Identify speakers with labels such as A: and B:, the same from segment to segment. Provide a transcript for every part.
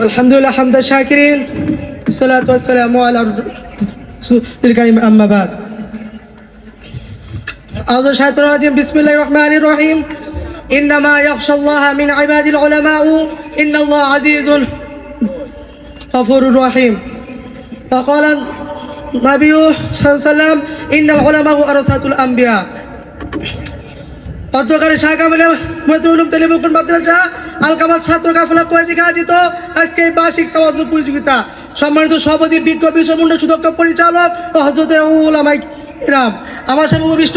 A: আলহামদুলিল্লাহ হামদা শাকিরিন সালাতু ওয়াসসালামু আলা রাসূলিল কারীম আম্মা বাদ আউযু শাইতানির রাজিম বিসমিল্লাহির রহমানির রহিম ইন্নামা ইয়াখশাল্লাহা মিন ইবাদিল উলামাউ ইন্নাল্লাহা আজিজুন গফুরুর রহিম وقال النبي صلى الله عليه وسلم إن العلماء ورثة الأنبياء অধ্যকারী শাহ কামিল মুহাম্মদ তালিবুল মাদ্রাসা আল কামাল ছাত্র কাফেলা কয়েদি আয়োজিত আজকে এই বার্ষিক তাওয়াজ্জুহ প্রতিযোগিতা সম্মানিত সভাপতি বিজ্ঞ বিশ্বমন্ডল সুদক্ষ পরিচালক ও হযরত উলামায়ে কিরাম আমার সামনে উপবিষ্ট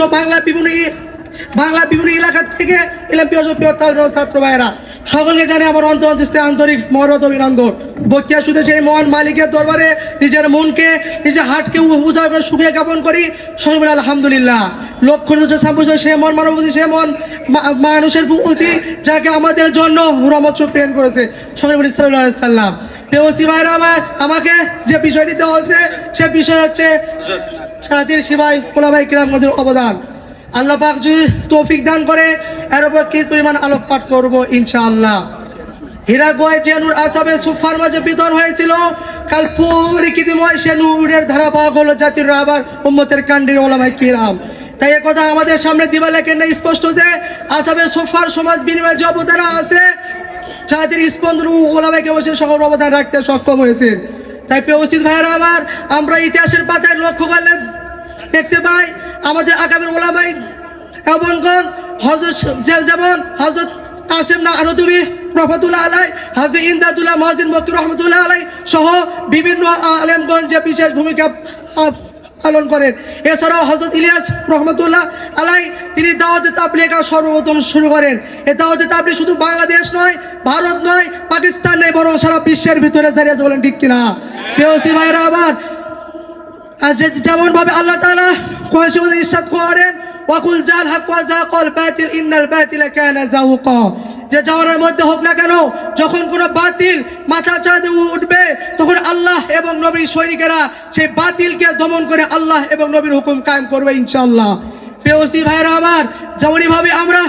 A: বাংলা বিভিন্ন এলাকা থেকে এলাম প্রিয় তালবের ছাত্র ভাইয়েরা সকলকে জানি আমার অন্তর্স্থে আন্তরিক মহরত অভিনন্দন। বক্তিয়া শুধু সেই মহান মালিকের দরবারে নিজের মনকে নিজের হাটকে উজাড় করে শুকরিয়া জ্ঞাপন করি সকলে আলহামদুলিল্লাহ। লক্ষ্য সে মন মানবতী সে মন মানুষের প্রতি যাকে আমাদের জন্য রহমত প্রেরণ করেছে সকলে বলি সাল্লাল্লাহু আলাইহি সাল্লাম। প্রিয় ভাইরা আমাকে যে বিষয়টি দেওয়া হয়েছে সে বিষয় হচ্ছে জাতির সেবায় উলামায়ে কিরামদের অবদান। আল্লাহ পাক যদি তৌফিক দান করে এর উপর কি পরিমাণ আলোকপাত করব ইনশাআল্লাহ। হীরাগোয় যে নূর আসাবে সুফার মাঝে বিতরণ হয়েছিল কাল পরিকৃতিময় সে নূরের ধারা পাওয়া হলো জাতির আবার উম্মতের কান্ডের উলামায়ে কিরাম। তাই এ কথা আমাদের সামনে দিবালেকে না স্পষ্ট যে আসাবে সুফার সমাজ বিনিময় যে অবদান আছে জাতির স্পন্দন উলামায়ে কিরামের সকল অবদান রাখতে সক্ষম হয়েছে। তাই উপস্থিত ভাইয়েরা আমরা ইতিহাসের পাতায় লক্ষ্য করলে দেখতে পাই আমাদের আগামী ওলামাই এমনগণ যেমন হযরত কাসেম নানুতুবি রহমাতুল্লাহ আলাইহি, হযরত ইমদাদুল্লাহ মুহসিন মক্কি রহমাতুল্লাহ আলাইহি সহ বিভিন্ন আলেমগণ যে বিশেষ ভূমিকা পালন করেন। এছাড়াও হযরত ইলিয়াস রহমাতুল্লাহ আলাইহি তিনি দাওয়াতে তাবলীগ সর্বপ্রথম শুরু করেন। এই দাওয়াতে তাবলীগ শুধু বাংলাদেশ নয়, ভারত নয়, পাকিস্তান নয়, বরং সারা বিশ্বের ভিতরে ছড়িয়ে বলেন ঠিক কিনা? প্রিয় ভাইরা যেমন ভাবে আল্লাহ তাআলা কোরআনে মধ্যে ইরশাদ করেন ওয়াকুল জাল হক ওয়া যাকাল বাতিল ইন্নাল বাতিলা কানা যাওকা। যে জাওয়ারের মধ্যে হোক না কেন যখন কোনো বাতিল মাথা চাঁদে উঠবে তখন আল্লাহ এবং নবীর সৈনিকেরা সেই বাতিলকে দমন করে আল্লাহ এবং নবীর হুকুম কায়েম করবে ইনশাআল্লাহ। প্রিয় ভাইরা যেমনই ভাবে আমরা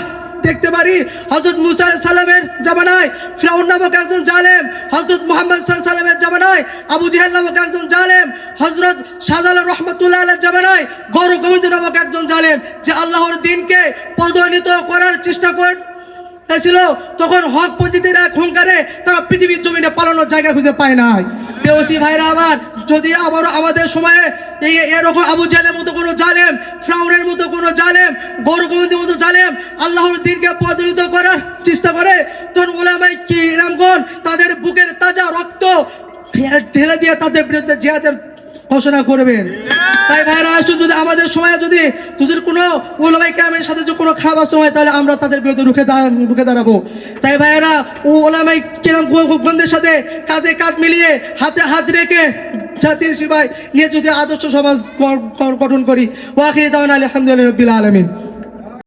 A: দেখতে পারি হযরত মুসা আলাইহিস সালামের জামানায় ফিরাউন নামক একজন জালেম, হযরত মুহাম্মদ সাল্লাল্লাহু আলাইহি সাল্লামের জামানায় আবু জেহেল নামক একজন জালেম, হযরত শাহজালাল রহমাতুল্লাহ আলাইহির জামানায় গৌরগোবিন্দ নামক একজন জালেম যে আল্লাহর দ্বীনকে পদদলিত করার চেষ্টা করেছিল। তখন হক পন্থীরা হুঙ্কারে তারা পৃথিবীর জমিনে পালানোর জায়গা খুঁজে পায় নাই। প্রিয় ভাইরা যদি আবারও আমাদের সময়ে এরকম আবু জেহেলের মতো কোনো জালেম, ফিরাউনের মতো কোনো জালেম, গৌরগোবিন্দের মতো জালেম আল্লাহর দ্বীনকে পদদলিত করার চেষ্টা করে তখন উলামায়ে কিরামগণ তাদের বুকের তাজা রক্ত ঢেলে দিয়ে তাদের বিরুদ্ধে জিহাদের ঘোষণা করবেন। তাই ভাইরা আসুন যদি আমাদের সময়ে যদি কোনো উলামায়ে কিরামের সাথে যদি কোনো খারাপ সময় তাহলে আমরা তাদের বিরুদ্ধে রুখে দাঁড়াবো। তাই ভাইরা উলামায়ে কিরামগণদের সাথে কাঁধে কাঁধ মিলিয়ে হাতে হাত রেখে জাতির সেবায় নিয়ে যদি আদর্শ সমাজ গঠন করি। ওয়া আখিরু দাওয়ানা আলহামদুলিল্লাহি রাব্বিল আলামিন।